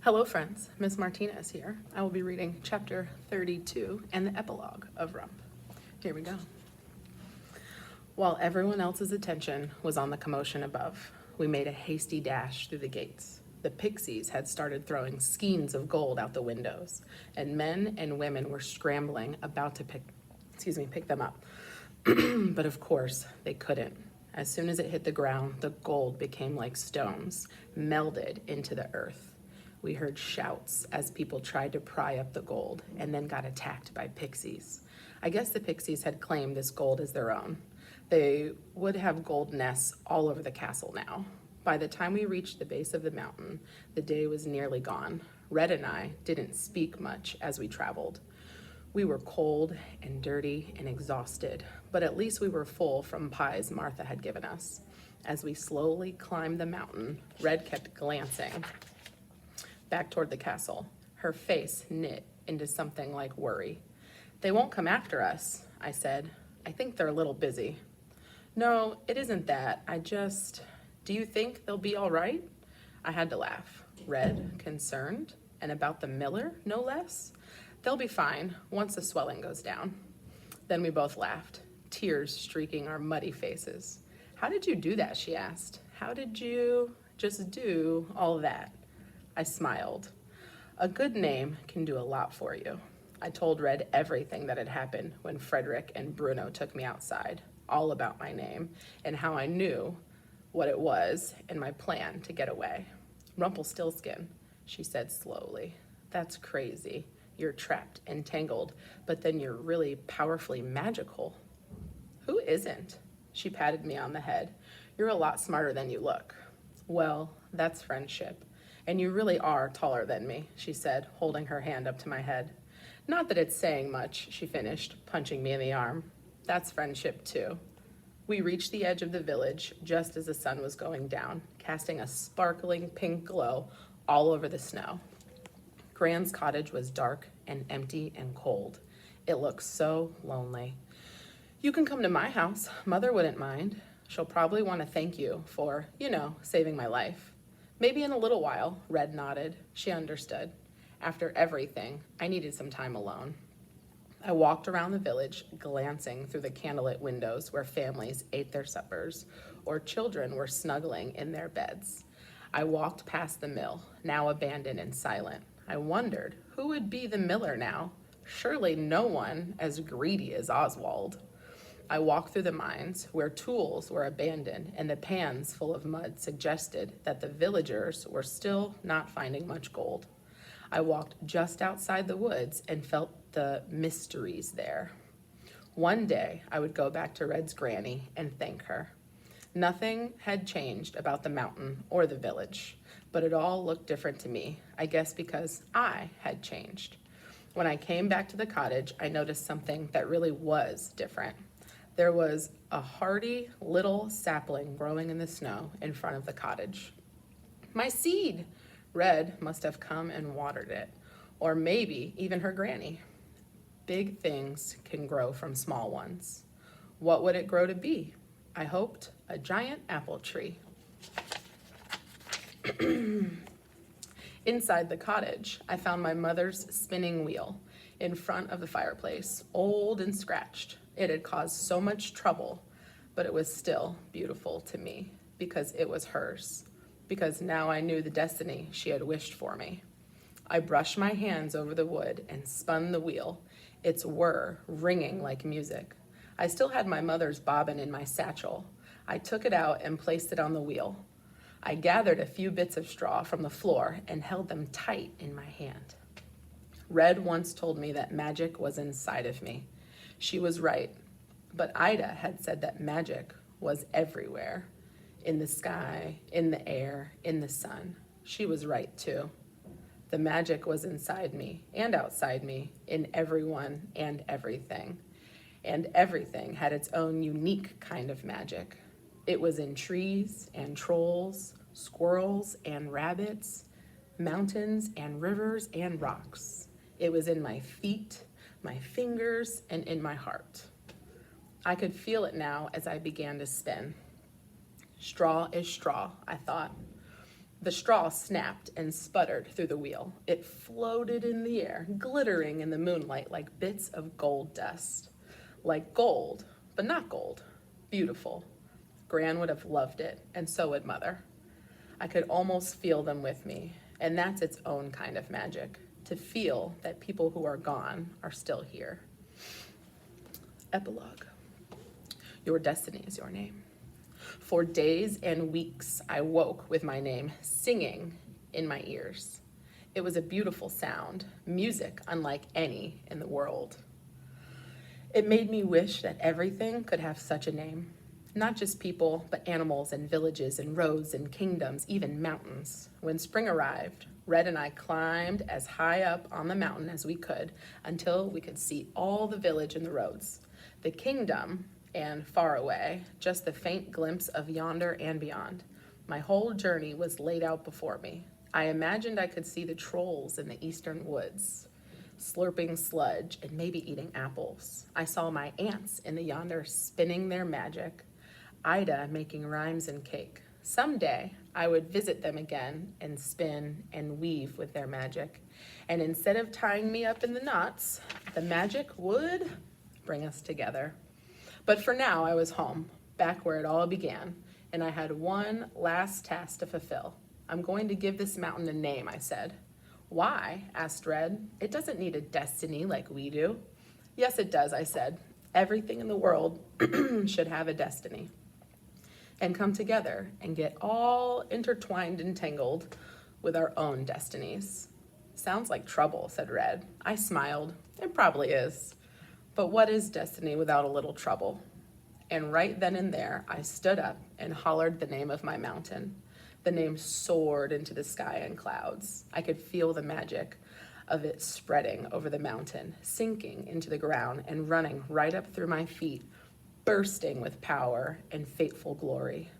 Hello friends, Miss Martinez here. I will be reading chapter 32 and the epilogue of Rump. Here we go. While everyone else's attention was on the commotion above, we made a hasty dash through the gates. The pixies had started throwing skeins of gold out the windows, and men and women were scrambling about to pick them up. But of course, they couldn't. As soon as it hit the ground, the gold became like stones, melded into the earth. We heard shouts as people tried to pry up the gold and then got attacked by pixies. I guess the pixies had claimed this gold as their own. They would have gold nests all over the castle now. By the time we reached the base of the mountain, the day was nearly gone. Red and I didn't speak much as we traveled. We were cold and dirty and exhausted, but at least we were full from pies Martha had given us. As we slowly climbed the mountain, Red kept glancing back toward the castle, her face knit into something like worry. "They won't come after us," I said. "I think they're a little busy." "No, it isn't that. Do you think they'll be all right?" I had to laugh. Red, concerned, and about the miller, no less? "They'll be fine once the swelling goes down." Then we both laughed, tears streaking our muddy faces. "How did you do that?" she asked. "How did you just do all that?" I smiled. "A good name can do a lot for you." I told Red everything that had happened when Frederick and Bruno took me outside, all about my name and how I knew what it was and my plan to get away. "Rumpelstiltskin," she said slowly. "That's crazy. You're trapped and tangled, but then you're really powerfully magical." "Who isn't?" She patted me on the head. "You're a lot smarter than you look." "Well, that's friendship. And you really are taller than me," she said, holding her hand up to my head. "Not that it's saying much," she finished, punching me in the arm. "That's friendship too." We reached the edge of the village just as the sun was going down, casting a sparkling pink glow all over the snow. Gran's cottage was dark and empty and cold. It looked so lonely. "You can come to my house. Mother wouldn't mind. She'll probably want to thank you for, saving my life." "Maybe in a little while," Red nodded. She understood. After everything, I needed some time alone. I walked around the village, glancing through the candlelit windows where families ate their suppers or children were snuggling in their beds. I walked past the mill, now abandoned and silent. I wondered, who would be the miller now? Surely no one as greedy as Oswald. I walked through the mines where tools were abandoned and the pans full of mud suggested that the villagers were still not finding much gold. I walked just outside the woods and felt the mysteries there. One day I would go back to Red's granny and thank her. Nothing had changed about the mountain or the village, but it all looked different to me, I guess because I had changed. When I came back to the cottage, I noticed something that really was different. There was a hardy little sapling growing in the snow in front of the cottage. "My seed!" Red must have come and watered it, or maybe even her granny. Big things can grow from small ones. What would it grow to be? I hoped a giant apple tree. Inside the cottage, I found my mother's spinning wheel in front of the fireplace, old and scratched. It had caused so much trouble, but it was still beautiful to me because it was hers, because now I knew the destiny she had wished for me. I brushed my hands over the wood and spun the wheel, its whir ringing like music. I still had my mother's bobbin in my satchel. I took it out and placed it on the wheel. I gathered a few bits of straw from the floor and held them tight in my hand. Red once told me that magic was inside of me. She was right, but Ida had said that magic was everywhere. In the sky, in the air, in the sun. She was right too. The magic was inside me and outside me, in everyone and everything. And everything had its own unique kind of magic. It was in trees and trolls, squirrels and rabbits, mountains and rivers and rocks. It was in my feet, my fingers, and in my heart. I could feel it now as I began to spin. Straw is straw, I thought. The straw snapped and sputtered through the wheel. It floated in the air, glittering in the moonlight like bits of gold dust. Like gold, but not gold. Beautiful. Gran would have loved it, and so would Mother. I could almost feel them with me, and that's its own kind of magic, to feel that people who are gone are still here. Epilogue. Your destiny is your name. For days and weeks, I woke with my name singing in my ears. It was a beautiful sound, music unlike any in the world. It made me wish that everything could have such a name. Not just people, but animals and villages and roads and kingdoms, even mountains. When spring arrived, Red and I climbed as high up on the mountain as we could until we could see all the village and the roads, the kingdom, and far away, just the faint glimpse of yonder and beyond. My whole journey was laid out before me. I imagined I could see the trolls in the eastern woods, slurping sludge and maybe eating apples. I saw my aunts in the yonder spinning their magic, Ida making rhymes and cake. Someday I would visit them again and spin and weave with their magic. And instead of tying me up in the knots, the magic would bring us together. But for now, I was home, back where it all began, and I had one last task to fulfill. I'm going to give this mountain a name, I said. Why? Asked Red. It doesn't need a destiny like we do. Yes, it does, I said. Everything in the world should have a destiny and come together and get all intertwined and tangled with our own destinies. Sounds like trouble, said Red. I smiled. It probably is. But what is destiny without a little trouble? And right then and there, I stood up and hollered the name of my mountain. The name soared into the sky and clouds. I could feel the magic of it spreading over the mountain, sinking into the ground and running right up through my feet, bursting with power and fateful glory.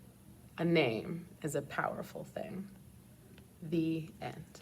A name is a powerful thing. The end.